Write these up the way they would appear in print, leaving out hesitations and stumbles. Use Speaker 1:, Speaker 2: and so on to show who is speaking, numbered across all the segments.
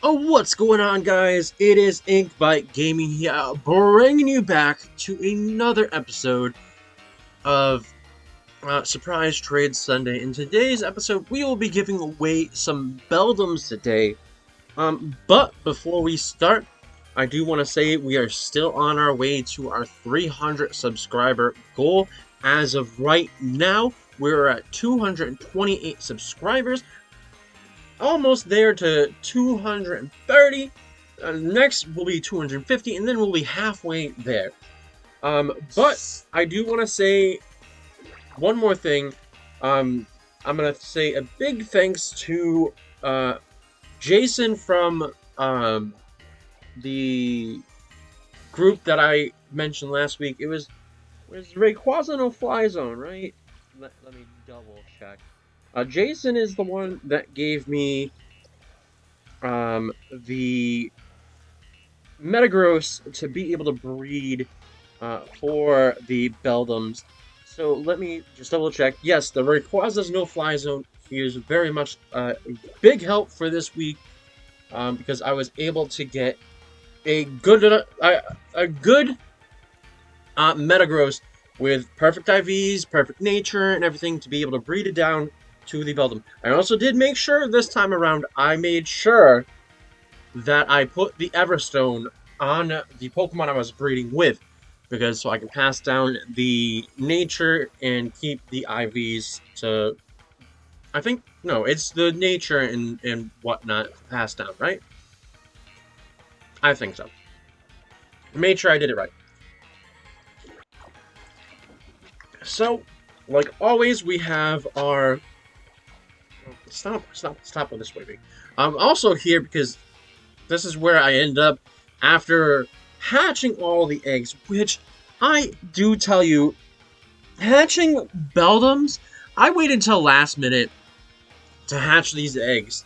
Speaker 1: Oh, what's going on, guys? It is Inkbite Gaming here, bringing you back to another episode of Surprise Trade Sunday. In today's episode, we will be giving away some Beldums today. But before we start, I do want to say we are still on our way to our 300 subscriber goal. As of right now, we're at 228 subscribers. Almost there to 230. Next will be 250, and then we'll be halfway there. But I do want to say one more thing. I'm gonna say a big thanks to Jason from the group that I mentioned last week. It was Rayquaza no Fly Zone, right? Let me double check. Jason is the one that gave me the Metagross to be able to breed for the Beldums. So let me just double check. Yes, the Rayquaza's no Fly Zone. He is very much a big help for this week because I was able to get a good Metagross with perfect IVs, perfect nature, and everything to be able to breed it down to the Beldum. I also did make sure this time around, I made sure that I put the Everstone on the Pokemon I was breeding with, because so I can pass down the nature and keep the IVs to, I think, no, it's the nature and whatnot passed down, right? I think so. Made sure I did it right. So, like always, we have our... Stop with this waving. I'm also here because this is where I end up after hatching all the eggs, which I do tell you, hatching Beldums, I waited until last minute to hatch these eggs.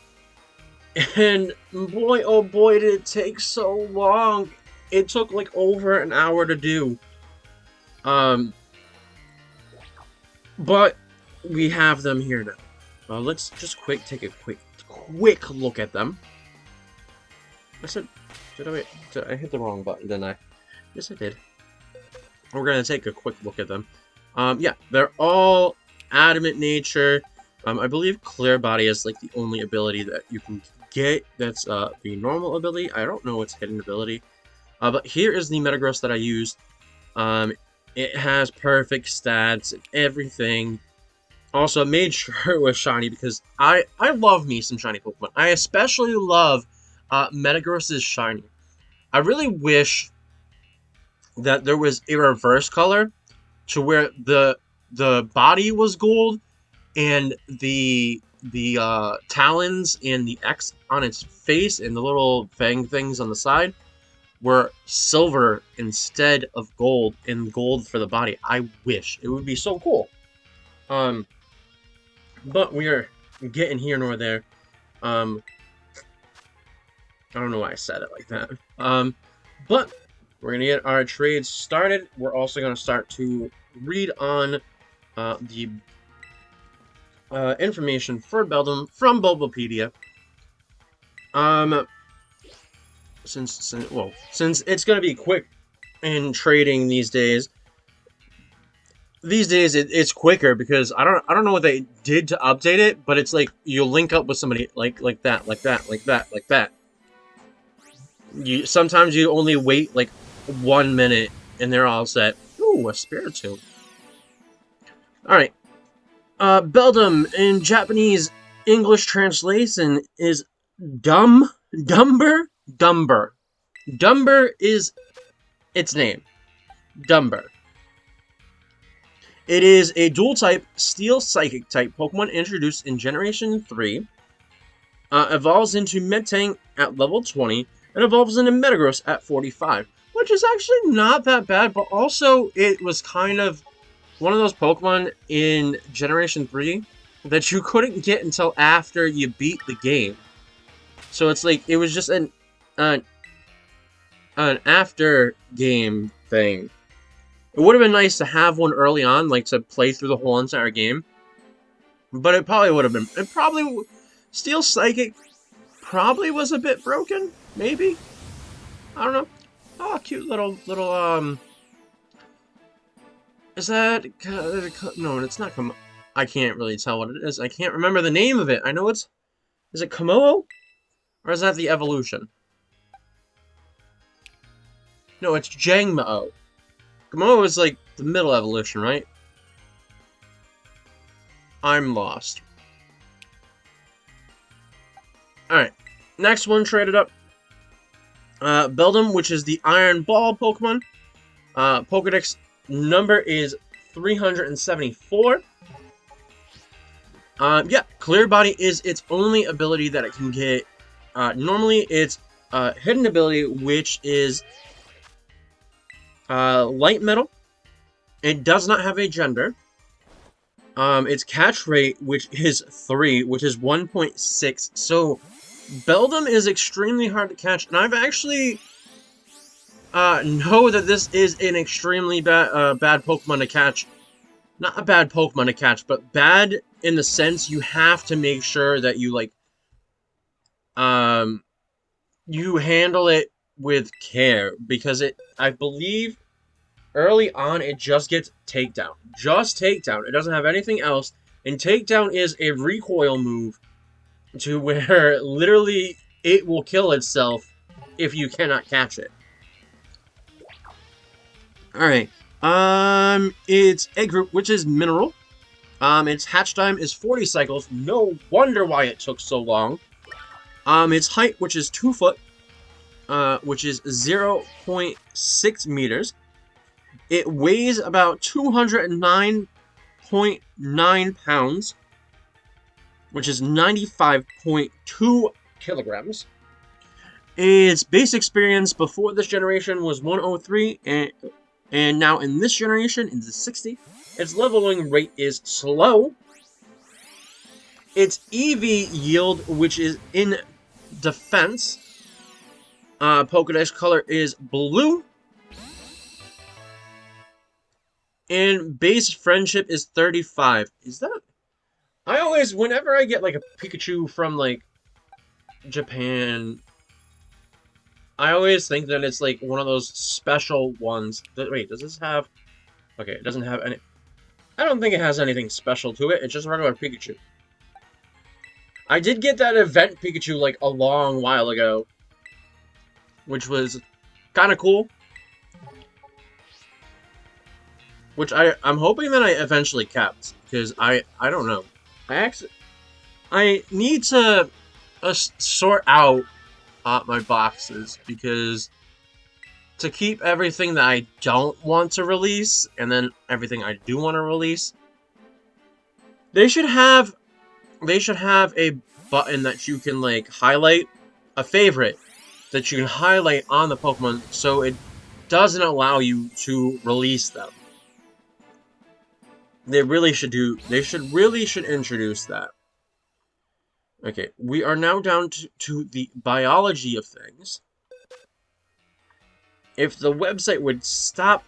Speaker 1: And boy, oh boy, did it take so long. It took like over an hour to do. But we have them here now. Let's just take a quick look at them. I said, did I hit the wrong button, didn't I? Yes, I did. We're gonna take a quick look at them. Yeah, they're all adamant nature. I believe Clear Body is like the only ability that you can get that's the normal ability. I don't know its hidden ability. But here is the Metagross that I used. It has perfect stats and everything. Also, made sure it was shiny because I love me some shiny Pokemon. I especially love Metagross's shiny. I really wish that there was a reverse color to where the body was gold and the talons and the X on its face and the little fang things on the side were silver instead of gold, and gold for the body. I wish. It would be so cool. But we are getting here nor there. I don't know why I said it like that. But we're gonna get our trades started. We're also gonna start to read on the information for Beldum from Bulbapedia. Since it's gonna be quick in trading these days. These days it's quicker because I don't know what they did to update it, but it's like you link up with somebody like that. Sometimes you only wait like 1 minute and they're all set. Ooh, a Spiritomb. Alright. Beldum in Japanese English translation is Dumber. Dumber is its name. Dumber. It is a dual-type, Steel-Psychic type Pokemon introduced in Generation 3. Evolves into Metang at level 20, and evolves into Metagross at 45. Which is actually not that bad, but also it was kind of one of those Pokemon in Generation 3 that you couldn't get until after you beat the game. So it's like, it was just an after-game thing. It would have been nice to have one early on, like to play through the whole entire game. But it probably would have been. Steel Psychic probably was a bit broken, maybe. I don't know. Oh, cute little is that no? It's not I can't really tell what it is. I can't remember the name of it. I know it's is it Komodo or is that the evolution? No, it's Jangmo. Komodo is like the middle evolution, right? I'm lost. Alright. Next one traded up. Beldum, which is the Iron Ball Pokemon. Pokedex number is 374. Yeah, Clear Body is its only ability that it can get. Normally, it's hidden ability, which is Light Metal. It does not have a gender. Its catch rate, which is 3, which is 1.6. So, Beldum is extremely hard to catch, and I've actually know that this is an extremely bad Pokemon to catch. Not a bad Pokemon to catch, but bad in the sense you have to make sure that you, like, you handle it with care, because I believe, early on, it just gets Takedown. Just Takedown. It doesn't have anything else, and Takedown is a recoil move to where, literally, it will kill itself if you cannot catch it. Alright, its egg group, which is mineral. Its hatch time is 40 cycles. No wonder why it took so long. Its height, which is 2 foot, which is 0.6 meters. It weighs about 209.9 pounds, which is 95.2 kilograms. Its base experience before this generation was 103, and now in this generation, in the 60. Its leveling rate is slow. Its EV yield, which is in defense, Pokedex color is blue. And base friendship is 35. Is that... I always, whenever I get, like, a Pikachu from, like, Japan, I always think that it's, like, one of those special ones. Wait, does this have... Okay, it doesn't have any... I don't think it has anything special to it. It's just a regular Pikachu. I did get that event Pikachu, like, a long while ago, which was kind of cool. Which I'm hoping that I eventually kept, because I don't know. I need to sort out my boxes, because to keep everything that I don't want to release, and then everything I do want to release, they should have a button that you can, like, highlight a favorite that you can highlight on the Pokemon, so it doesn't allow you to release them. They really should introduce that. Okay, we are now down to the biology of things. If the website would stop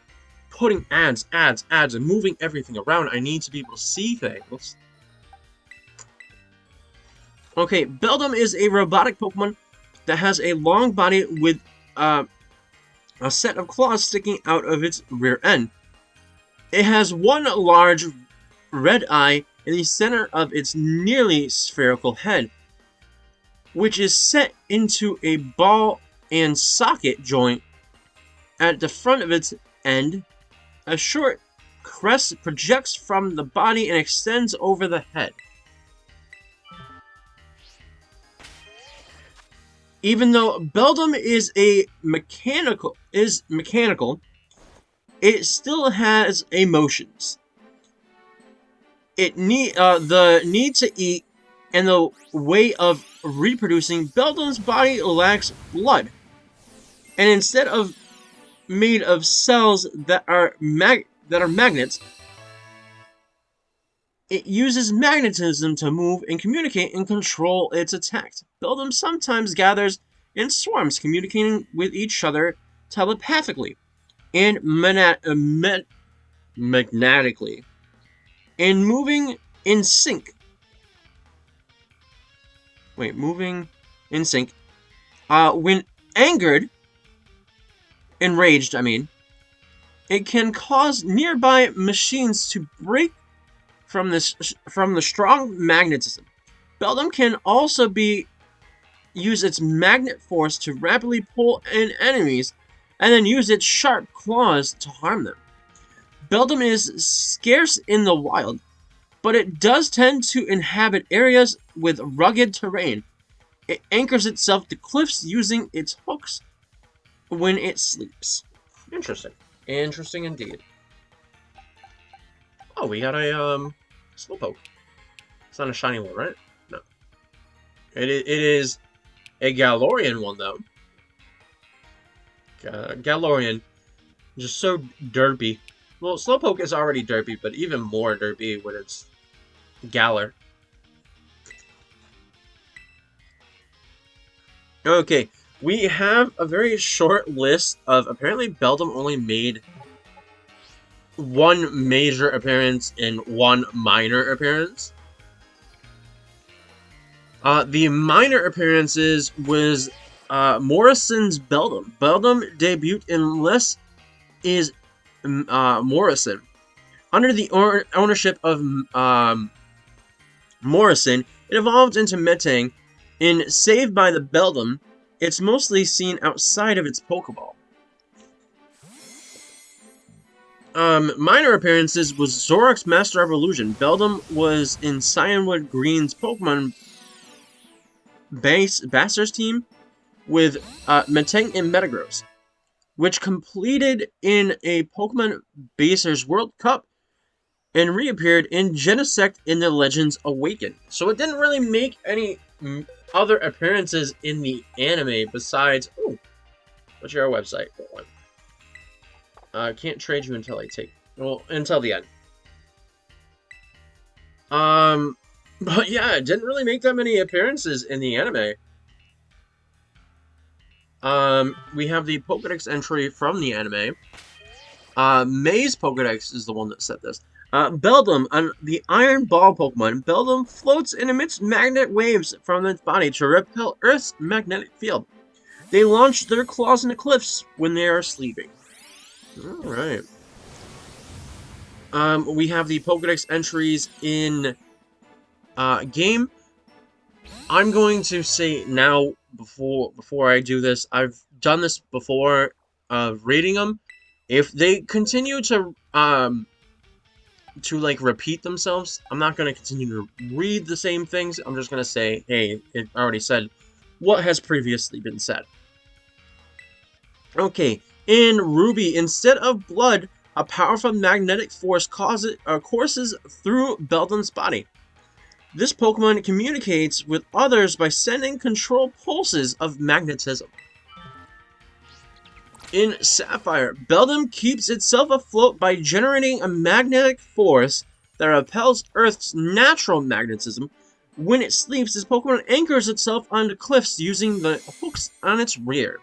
Speaker 1: putting ads, and moving everything around, I need to be able to see things. Okay, Beldum is a robotic Pokemon that has a long body with a set of claws sticking out of its rear end. It has one large red eye in the center of its nearly spherical head, which is set into a ball and socket joint at the front of its end. A short crest projects from the body and extends over the head. Even though Beldum is mechanical, it still has emotions. The need to eat and the way of reproducing. Beldum's body lacks blood, and instead of made of cells that are magnets, it uses magnetism to move and communicate and control its attacks. Beldum sometimes gathers in swarms, communicating with each other telepathically and magnetically, and moving in sync. in sync. When angered, enraged, I mean, it can cause nearby machines to break from the strong magnetism. Beldum can also use its magnet force to rapidly pull in enemies, and then use its sharp claws to harm them. Beldum is scarce in the wild, but it does tend to inhabit areas with rugged terrain. It anchors itself to cliffs using its hooks when it sleeps. Interesting. Interesting indeed. Oh, we got a Slowpoke. It's not a shiny one, right? No. It is a Galorian one, though. Galorian. Just so derpy. Well, Slowpoke is already derpy, but even more derpy when it's Galar. Okay, we have a very short list of... Apparently, Beldum only made one major appearance and one minor appearance. The minor appearances was Morrison's Beldum. Beldum debuted in Less is Morrison. Under the ownership of Morrison, it evolved into Metang. In Saved by the Beldum, it's mostly seen outside of its Pokeball. Minor appearances was Zoroark's Master Evolution. Beldum was in Cyanwood Green's Pokemon Bastards team with Metang and Metagross, which completed in a Pokemon Basers World Cup and reappeared in Genesect in the Legends Awaken. So it didn't really make any other appearances in the anime besides... Oh, what's your website? Can't trade you until I take... Well, until the end. But yeah, it didn't really make that many appearances in the anime. We have the Pokedex entry from the anime. May's Pokedex is the one that said this. Beldum, the Iron Ball Pokemon, Beldum floats and emits magnetic waves from its body to repel Earth's magnetic field. They launch their claws into cliffs when they are sleeping. Alright. We have the Pokedex entries in game. I'm going to say now, before I do this, I've done this before, rating them. If they continue to like repeat themselves, I'm not going to continue to read the same things. I'm just going to say, hey, it already said what has previously been said. Okay, in Ruby, instead of blood, a powerful magnetic force courses through Beldum's body. This Pokemon communicates with others by sending control pulses of magnetism. In Sapphire, Beldum keeps itself afloat by generating a magnetic force that repels Earth's natural magnetism. When it sleeps, this Pokemon anchors itself onto cliffs using the hooks on its rear.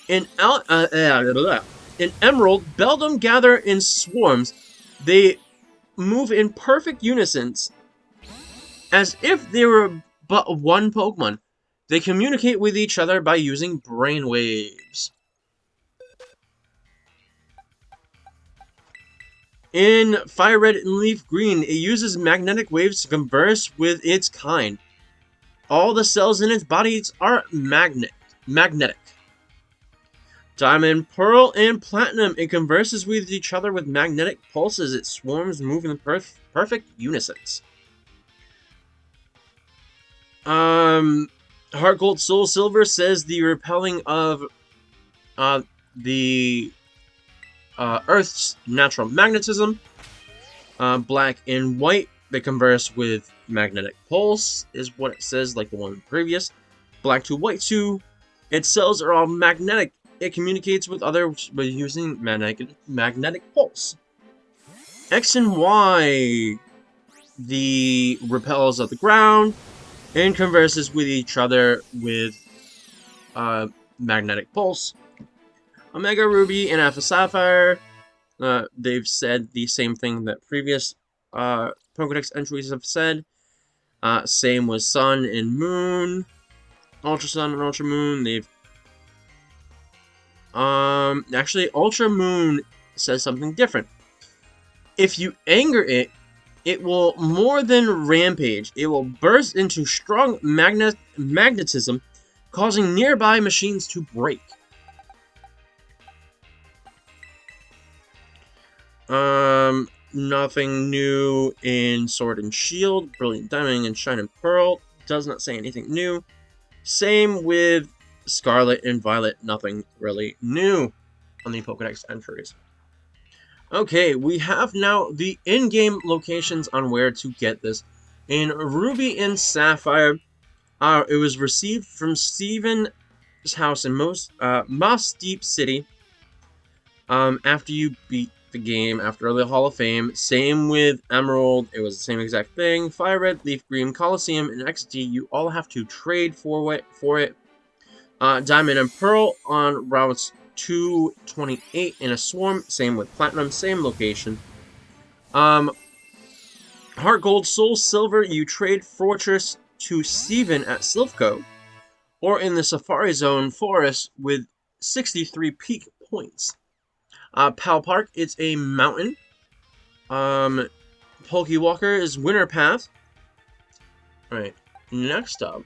Speaker 1: In Emerald, Beldum gather in swarms. They move in perfect unison, as if they were but one Pokemon. They communicate with each other by using brainwaves. In Fire Red and Leaf Green, it uses magnetic waves to converse with its kind. All the cells in its bodies are magnetic. Diamond, Pearl, and Platinum, it converses with each other with magnetic pulses. Its swarms move in perfect unison. Heart Gold Soul Silver says the repelling of the Earth's natural magnetism. Black and White, they converse with magnetic pulse, is what it says, like the one previous. Black to White 2, its cells are all magnetic. It communicates with others by using magnetic pulse. X and Y, the repels of the ground and converses with each other with magnetic pulse. Omega Ruby and Alpha Sapphire, they've said the same thing that previous Pokedex entries have said. Same with Sun and Moon. Ultra Sun and Ultra Moon, they've... Actually, Ultra Moon says something different. If you anger it, it will more than rampage. It will burst into strong magnetism, causing nearby machines to break. Nothing new in Sword and Shield, Brilliant Diamond, and Shine and Pearl. Does not say anything new. Same with Scarlet and Violet. Nothing really new on the Pokedex entries. Okay, we have now the in-game locations on where to get this. In Ruby and Sapphire, it was received from Steven's house in Moss Deep City. After you beat the game, after the Hall of Fame. Same with Emerald, it was the same exact thing. Fire Red, Leaf Green, Coliseum, and XD, you all have to trade for it. Diamond and Pearl on routes 228 in a swarm. Same with Platinum, same location. Heart Gold, Soul Silver, you trade Fortress to Steven at Silphco, or in the Safari Zone Forest with 63 peak points. Pal Park, it's a mountain. Pokewalker is Winter Path. Alright, next up.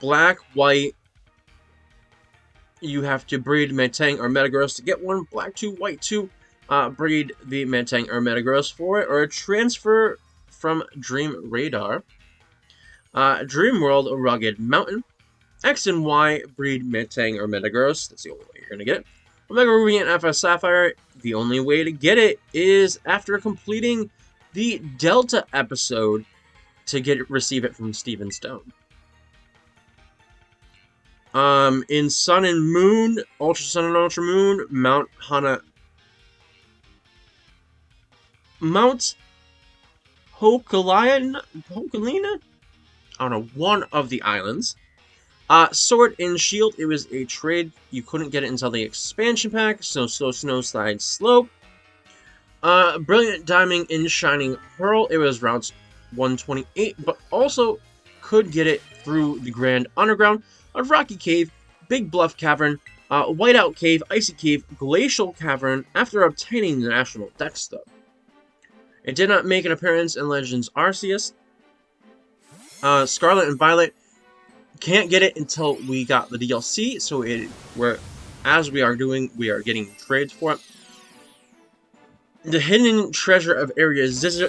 Speaker 1: Black, White, you have to breed Metang or Metagross to get one. Black 2, White 2, breed the Metang or Metagross for it, or transfer from Dream Radar. Dream World, Rugged Mountain. X and Y, breed Metang or Metagross. That's the only way you're going to get it. Omega Ruby and FS Sapphire, the only way to get it is after completing the Delta episode to receive it from Steven Stone. In Sun and Moon, Ultra Sun and Ultra Moon, Mount Hokalina? I don't know, one of the islands. Sword and Shield, it was a trade. You couldn't get it until the expansion pack, so Snowslide Slope. Brilliant Diamond and Shining Pearl, it was routes 128, but also could get it through the Grand Underground, a Rocky Cave, Big Bluff Cavern, Whiteout Cave, Icy Cave, Glacial Cavern, after obtaining the National Dex Stub. It did not make an appearance in Legends Arceus. Scarlet and Violet, can't get it until we got the DLC, so as we are getting trades for it. The Hidden Treasure of Area Zero,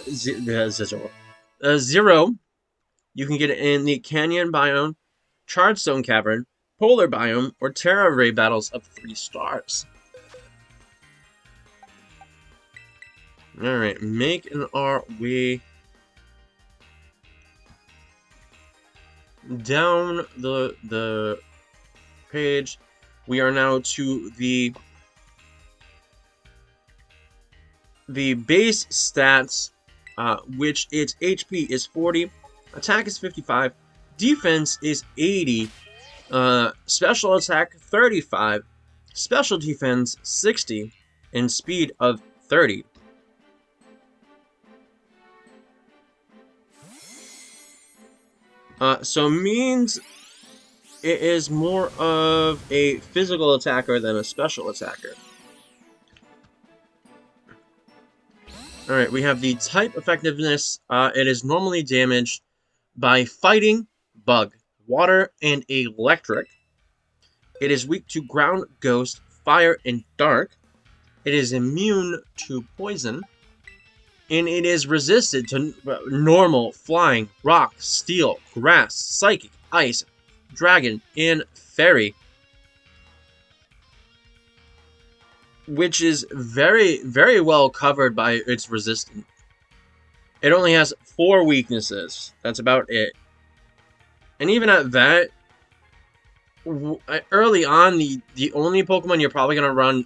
Speaker 1: you can get it in the Canyon Biome, Charredstone Cavern, Polar Biome, or Terra Ray Battles of 3 stars. Alright, making our way down the page. We are now to the base stats, which its HP is 40, attack is 55, defense is 80, special attack 35, special defense 60, and speed of 30. So means it is more of a physical attacker than a special attacker. Alright, we have the type effectiveness. It is normally damaged by fighting, bug, water, and electric. It is weak to ground, ghost, fire, and dark. It is immune to poison. And it is resistant to normal, flying, rock, steel, grass, psychic, ice, dragon, and fairy. Which is very, very well covered by its resistance. It only has 4 weaknesses. That's about it. And even at that, early on, the only Pokemon you're probably going to run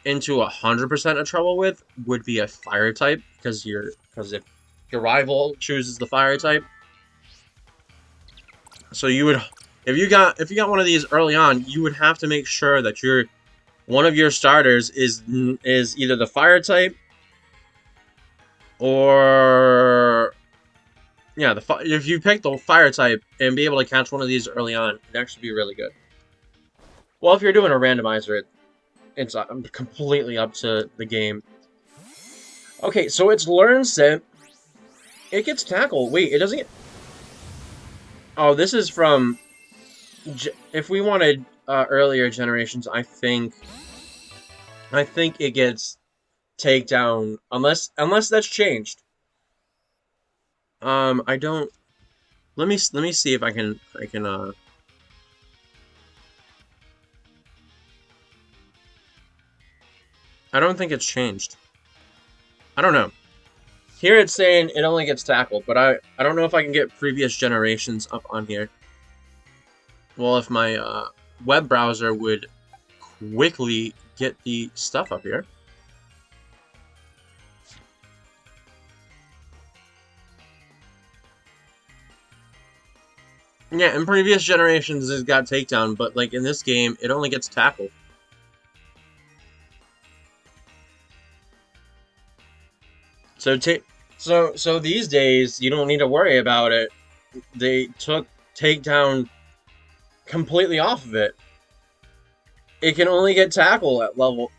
Speaker 1: into 100% of trouble with would be a fire type, because if your rival chooses the fire type. So you would, if you got one of these early on, you would have to make sure that one of your starters is either the fire type, or Yeah, if you pick the fire type and be able to catch one of these early on, it'd actually be really good. Well, if you're doing a randomizer, it's completely up to the game. Okay, so it's learn set. It gets tackle. Wait, it doesn't get... Oh, this is from... If we wanted earlier generations, I think it gets takedown unless that's changed. I don't... Let me see if I can I don't think it's changed. I don't know. Here it's saying it only gets tackled, but I don't know if I can get previous generations up on here. Well, if my web browser would quickly get the stuff up here. Yeah, in previous generations it got takedown, but like in this game, it only gets tackled. So these days you don't need to worry about it. They took takedown completely off of it. It can only get tackle at level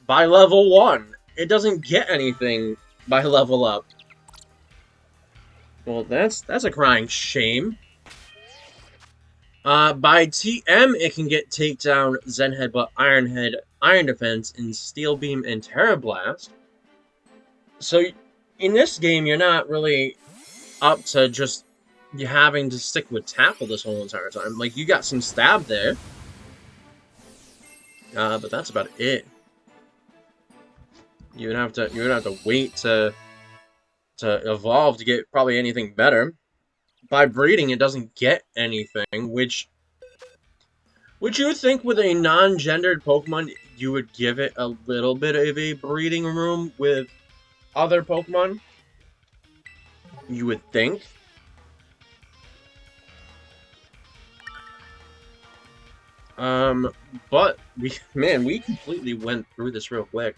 Speaker 1: by level 1. It doesn't get anything by level up. Well, that's a crying shame. By TM, it can get Takedown, Zen Headbutt, Iron Head, Iron Defense, and Steel Beam and Terra Blast. So, in this game, you're not really up to just you having to stick with tackle this whole entire time. Like, you got some stab there. But that's about it. You would have to wait to evolve to get probably anything better. By breeding, it doesn't get anything, which you would think with a non-gendered Pokemon, you would give it a little bit of a breeding room with other Pokemon. You would think. But we completely went through this real quick.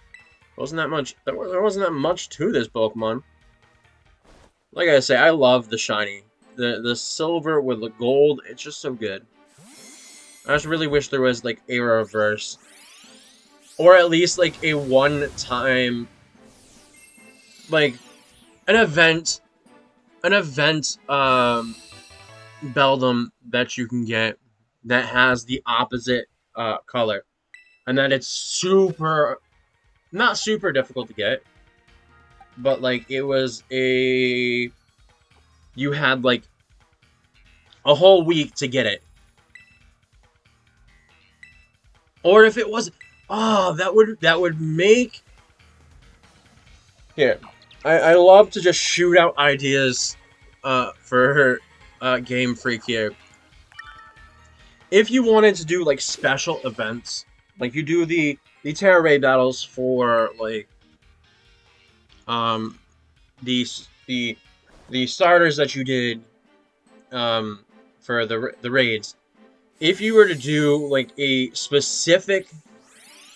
Speaker 1: Wasn't that much? There wasn't that much to this Pokemon. Like I say, I love the shiny. The silver with the gold, it's just so good. I just really wish there was, like, a reverse. Or at least, like, a one-time... Like, an event... Beldum that you can get that has the opposite, color. And that it's super... Not super difficult to get. But, like, it was a... You had, like, a whole week to get it. Or if it was... Oh, that would make... Here. I love to just shoot out ideas for Game Freak here. If you wanted to do, like, special events, like, you do the Terra Raid battles for, like, the starters that you did, for the raids, if you were to do, like, a specific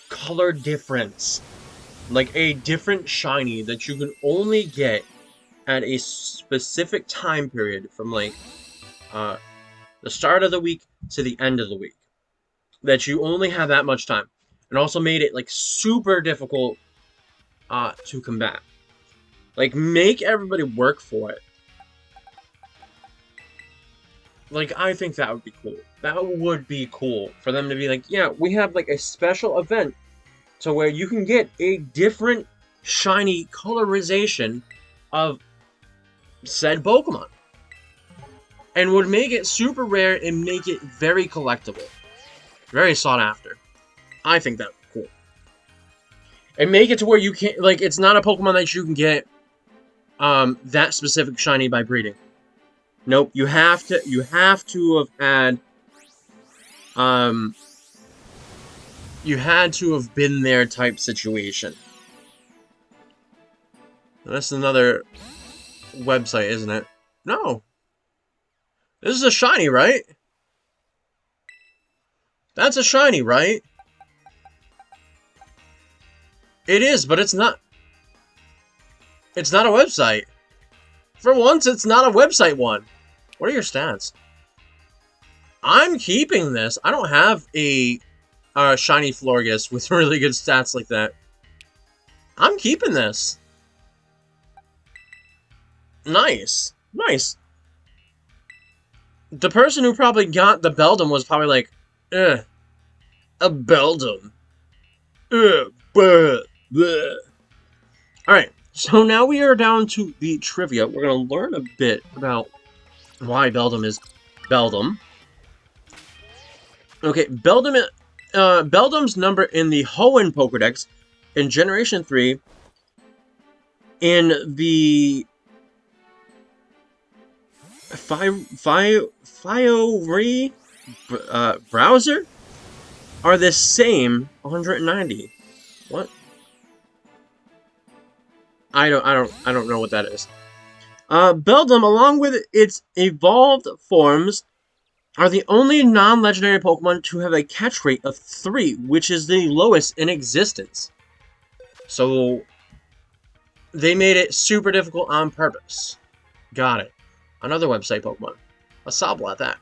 Speaker 1: color difference, like a different shiny that you can only get at a specific time period from, like, the start of the week to the end of the week, that you only have that much time, and also made it, like, super difficult to combat. Like, make everybody work for it. Like, I think that would be cool. That would be cool for them to be like, yeah, we have, like, a special event to where you can get a different shiny colorization of said Pokemon. And would make it super rare and make it very collectible. Very sought after. I think that would be cool. And make it to where you can't, like, it's not a Pokemon that you can get that specific shiny by breeding. Nope, you have to have had you had to have been there type situation. That's another website, isn't it? No. This is a shiny, right? That's a shiny, right? It is, but it's not. It's not a website. For once, it's not a website one. What are your stats? I'm keeping this. I don't have a shiny Florges with really good stats like that. I'm keeping this. Nice. Nice. The person who probably got the Beldum was probably like, ugh, a Beldum. Ugh, bleh, bleh. Alright, so now we are down to the trivia. We're going to learn a bit about why Beldum is Beldum. Okay, Beldum's number in the Hoenn Pokédex in Generation 3 in the Fiori browser are the same 190. What? I don't know what that is. Beldum, along with its evolved forms, are the only non-legendary Pokemon to have a catch rate of 3, which is the lowest in existence. So, they made it super difficult on purpose. Got it. Another website Pokemon. A Sobble at that.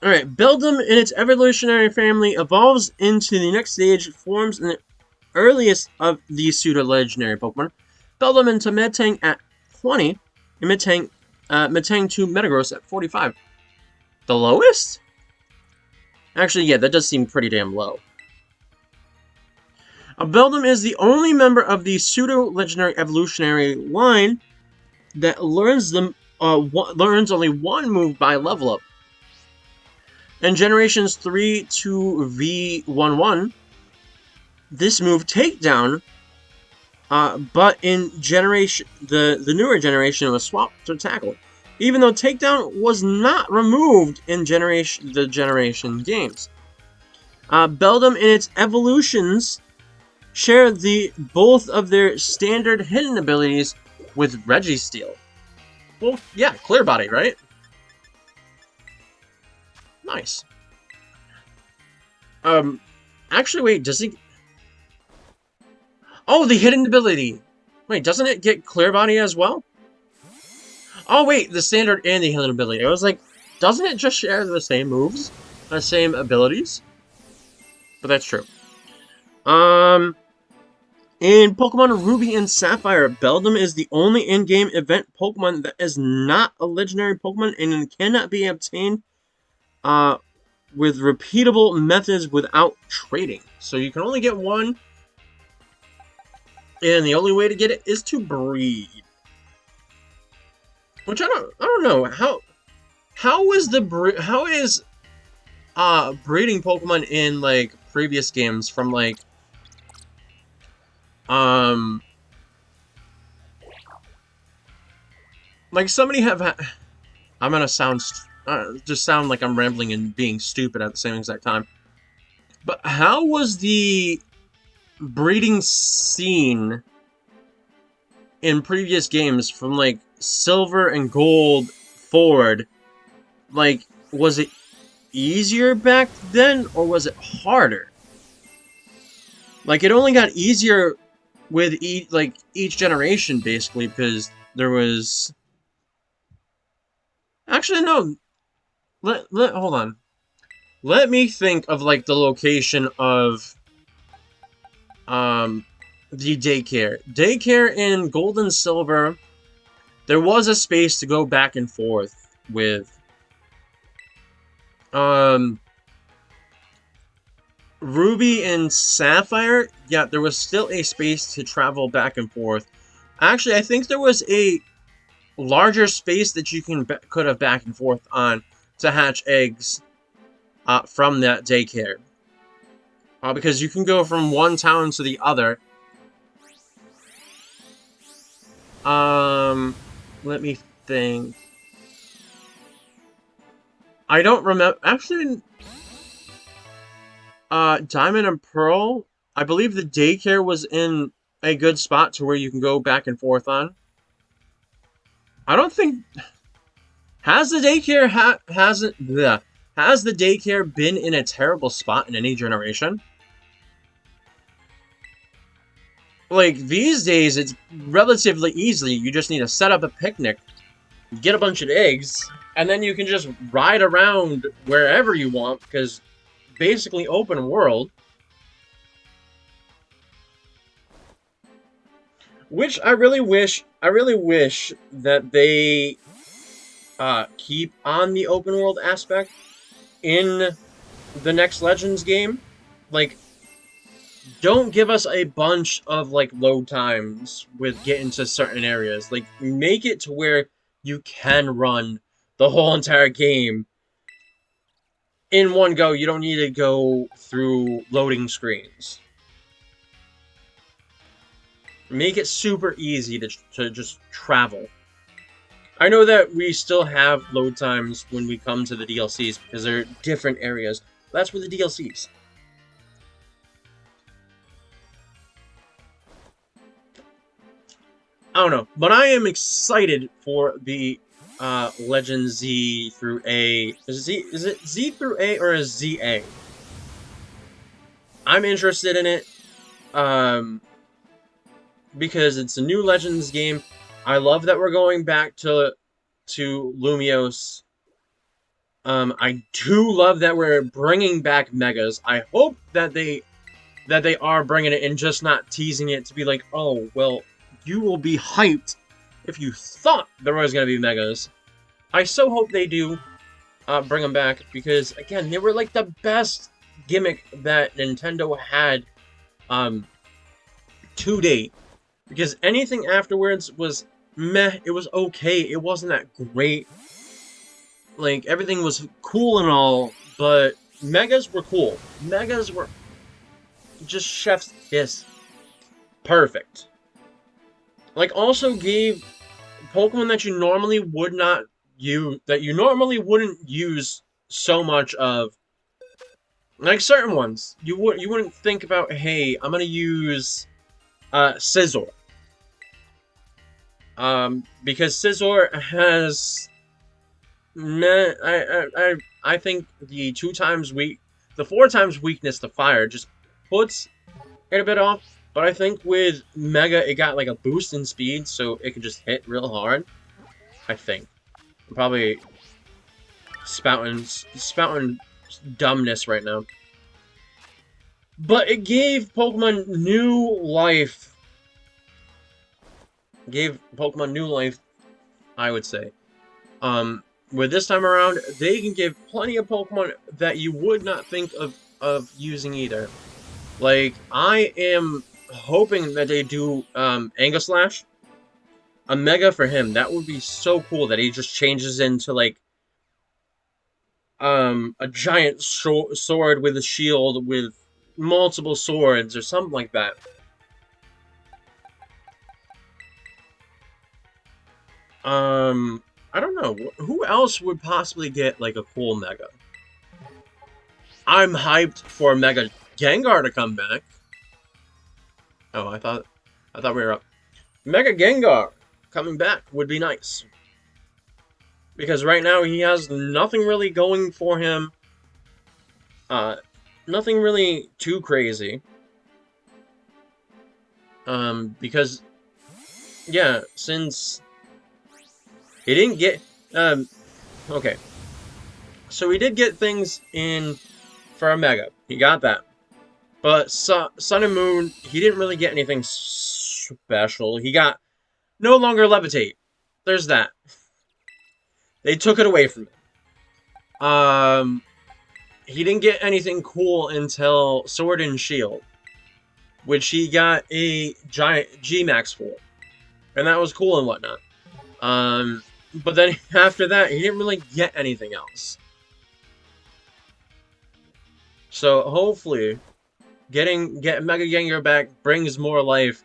Speaker 1: Alright, Beldum in its evolutionary family evolves into the next stage, forms in the earliest of the pseudo-legendary Pokemon. Beldum into Metang at 20, and Metang to Metagross at 45. The lowest? Actually, yeah, that does seem pretty damn low. Beldum is the only member of the pseudo-legendary evolutionary line that learns only one move by level up. In generations 3 to V11, this move Takedown, but in the newer generation was swapped to Tackle, even though Takedown was not removed in the generation games. Beldum in its evolutions share both of their standard hidden abilities with Registeel. Well, yeah, Clear Body, right? Nice. Actually, wait, does he... Oh, the hidden ability! Wait, doesn't it get Clear Body as well? Oh, wait, the standard and the hidden ability. I was like, doesn't it just share the same moves? The same abilities? But that's true. In Pokemon Ruby and Sapphire, Beldum is the only in-game event Pokemon that is not a legendary Pokemon and cannot be obtained with repeatable methods without trading. So you can only get one, and the only way to get it is to breed. Which I don't know how is breeding Pokemon in like previous games from like like somebody I'm gonna sound just sound like I'm rambling and being stupid at the same exact time. But how was the breeding scene in previous games from like Silver and Gold forward, like, was it easier back then or was it harder? Like, it only got easier with each generation basically, because there was actually no. Hold on. Let me think of like the location of the daycare. Daycare in Gold and Silver, there was a space to go back and forth with. Ruby and Sapphire, yeah, there was still a space to travel back and forth. Actually, I think there was a larger space that you could have back and forth on to hatch eggs from that daycare. Because you can go from one town to the other. Let me think. I don't remember. Actually, Diamond and Pearl, I believe the daycare was in a good spot to where you can go back and forth on. I don't think... Has the daycare has the daycare been in a terrible spot in any generation? Like, these days, it's relatively easy. You just need to set up a picnic, get a bunch of eggs, and then you can just ride around wherever you want, because basically open world. Which I really wish that they keep on the open world aspect in the next Legends game. Like, don't give us a bunch of, like, load times with getting to certain areas. Like, make it to where you can run the whole entire game in one go. You don't need to go through loading screens. Make it super easy to just travel. I know that we still have load times when we come to the DLCs because they're different areas. That's for the DLCs. I don't know, but I am excited for the Legend Z through A. Is it Z through A or is ZA? I'm interested in it because it's a new Legends game. I love that we're going back to Lumios. I do love that we're bringing back Megas. I hope that they are bringing it and just not teasing it to be like, oh, well, you will be hyped if you thought there was going to be Megas. I so hope they do bring them back, because, again, they were, like, the best gimmick that Nintendo had to date. Because anything afterwards was meh, it was okay, it wasn't that great. Like, everything was cool and all, but Megas were cool. Megas were just chef's kiss. Perfect. Like, also gave Pokemon that you normally would not use, that you normally wouldn't use so much of. Like, certain ones, you wouldn't think about, hey, I'm gonna use Scizor. Because Scizor has, meh, I think the 2 times weak, the 4 times weakness to fire just puts it a bit off. But I think with Mega, it got like a boost in speed, so it could just hit real hard. I think. I'm probably spouting dumbness right now. But it gave Pokemon new life. Gave Pokemon new life, I would say. Where this time around, they can give plenty of Pokemon that you would not think of using either. Like, I am hoping that they do Angoslash. A Mega for him. That would be so cool that he just changes into, like, a giant sword with a shield with multiple swords or something like that. I don't know. Who else would possibly get, like, a cool Mega? I'm hyped for Mega Gengar to come back. Oh, I thought we were up. Mega Gengar coming back would be nice. Because right now he has nothing really going for him. Nothing really too crazy. Because, yeah, since he didn't get, okay. So he did get things in for a Mega. He got that. But Sun and Moon, he didn't really get anything special. He got no longer Levitate. There's that. They took it away from him. He didn't get anything cool until Sword and Shield, which he got a giant G-Max for. And that was cool and whatnot. But then after that, he didn't really get anything else. So hopefully, getting Mega Gengar back brings more life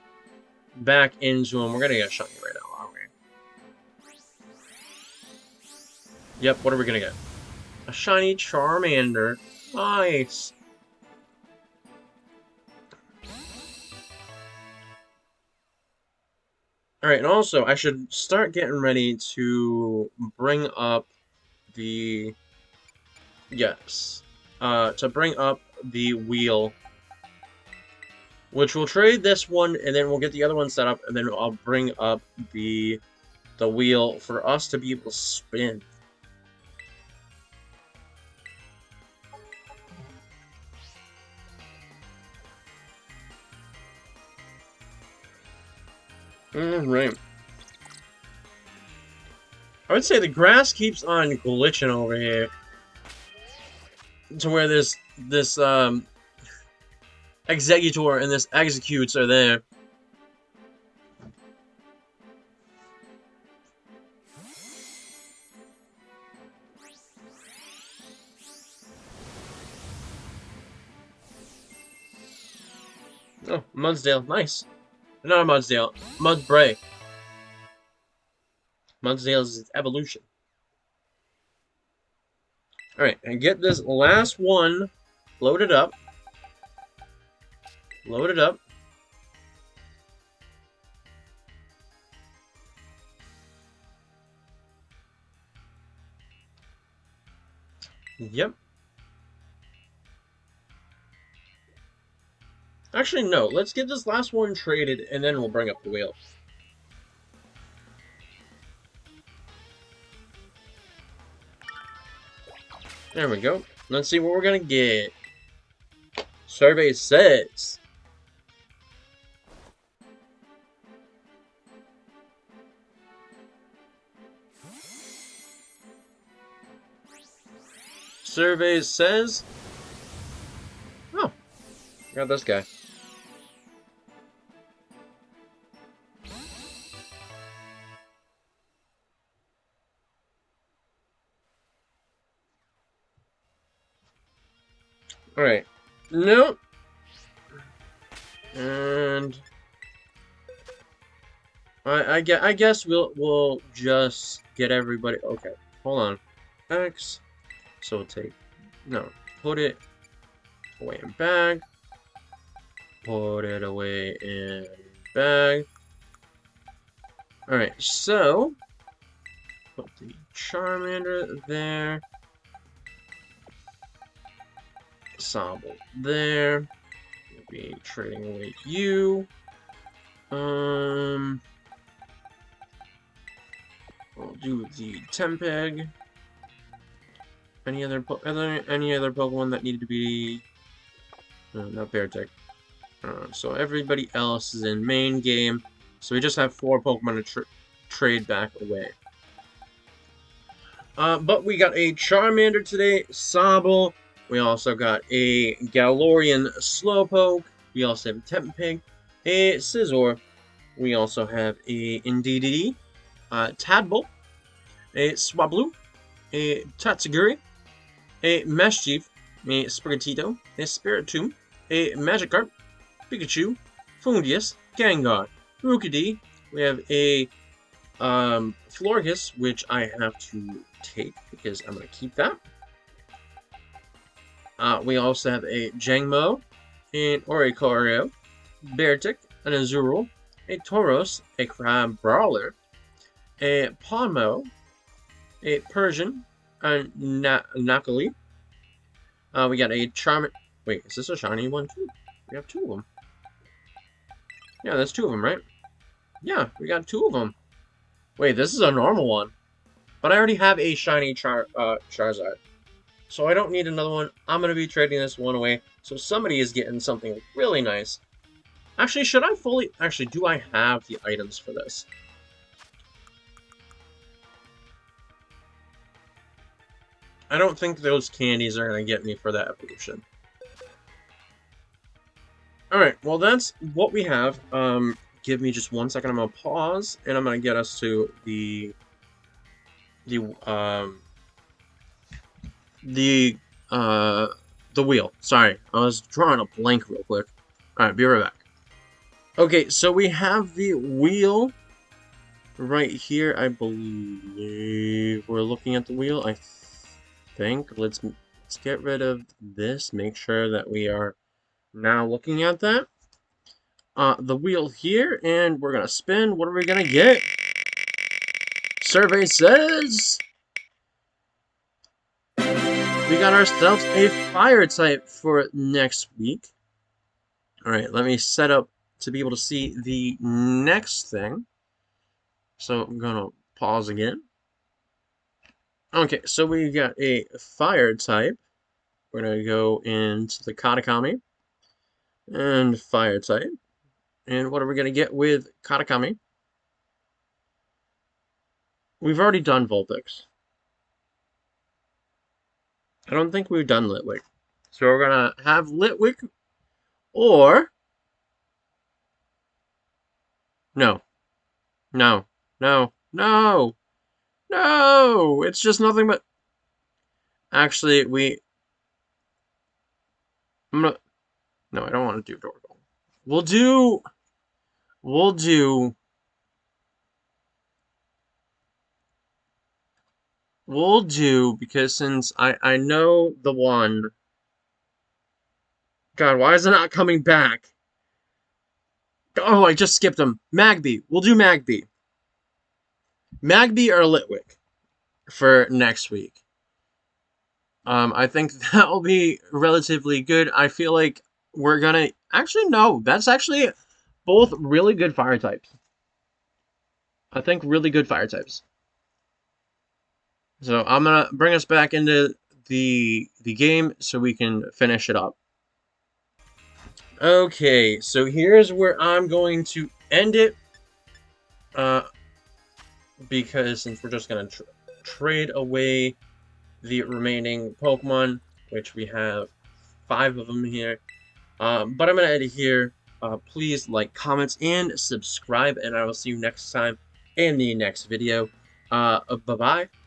Speaker 1: back into him. We're gonna get shiny right now, aren't we? Yep, what are we gonna get? A shiny Charmander. Nice. Alright, and also, I should start getting ready to bring up the... Yes. To bring up the wheel which we'll trade this one, and then we'll get the other one set up, and then I'll bring up the wheel for us to be able to spin. Alright. I would say the grass keeps on glitching over here. To where this executor and this executes are there. Oh, Mudsdale, nice. Not a Mudsdale, Mudbray. Mudsdale's its evolution. Alright, and get this last one loaded up. Loaded up. Yep. Actually, no. Let's get this last one traded, and then we'll bring up the wheel. There we go. Let's see what we're gonna get. Survey says. Survey says. Oh, got this guy. Alright. Nope. And I guess we'll just get everybody. Okay, hold on. X. So we'll take put it away in bag. Put it away in bag. Alright, so put the Charmander there. Sobble there. We'll be trading away you. We'll do the Tempeg. Any other Pokemon that needed to be? Not Beartech. So everybody else is in main game. So we just have 4 Pokemon to trade back away. But we got a Charmander today, Sobble. We also got a Galarian Slowpoke. We also have a Tempeg, a Scizor. We also have a Indeedee, Tadpole, a Swablu, a Tatsugiri, a Meschief, a Sprigatito, a Spiritomb, a Magikarp, Pikachu, Fungus, Gengar, Rookidee. We have a Florges, which I have to take because I'm going to keep that. We also have a Jangmo, an Oricorio, Beartic, an Azurill, a Tauros, a Crab Brawler, a Ponmo, a Persian, a Nakali. We got a Charm. Wait, is this a shiny one too? We have 2 of them. Yeah, that's 2 of them, right? Yeah, we got 2 of them. Wait, this is a normal one. But I already have a shiny Charizard. So I don't need another one. I'm going to be trading this one away. So somebody is getting something really nice. Actually, should I fully... Actually, do I have the items for this? I don't think those candies are going to get me for that evolution. Alright, well that's what we have. Give me just 1 second. I'm going to pause, and I'm going to get us to the wheel. Sorry, I was drawing a blank real quick. Alright, be right back. Okay, so we have the wheel right here. I believe we're looking at the wheel. I think. Let's get rid of this. Make sure that we are now looking at that. The wheel here, and we're gonna spin. What are we gonna get? Survey says we got ourselves a fire type for next week. Alright, let me set up to be able to see the next thing. So I'm gonna pause again. Okay, so we got a fire type. We're gonna go into the Katakami and fire type. And what are we gonna get with Katakami? We've already done Vulpix. I don't think we've done Litwick. So we're gonna have Litwick or no. No. No. No. No! It's just nothing but actually I'm gonna no, I don't want to do Dorgle. We'll do we'll do we'll do because since I know the one. God, why is it not coming back? Oh, I just skipped him. Magby. We'll do Magby. Magby or Litwick for next week. I think that will be relatively good. I feel like we're gonna actually no. That's actually both really good fire types. I think really good fire types. So I'm gonna bring us back into the game so we can finish it up. Okay, so here's where I'm going to end it. Uh, because since we're just gonna trade away the remaining Pokemon, which we have 5 of them here. But I'm gonna end it here. Please like, comment, and subscribe, and I will see you next time in the next video. Bye-bye.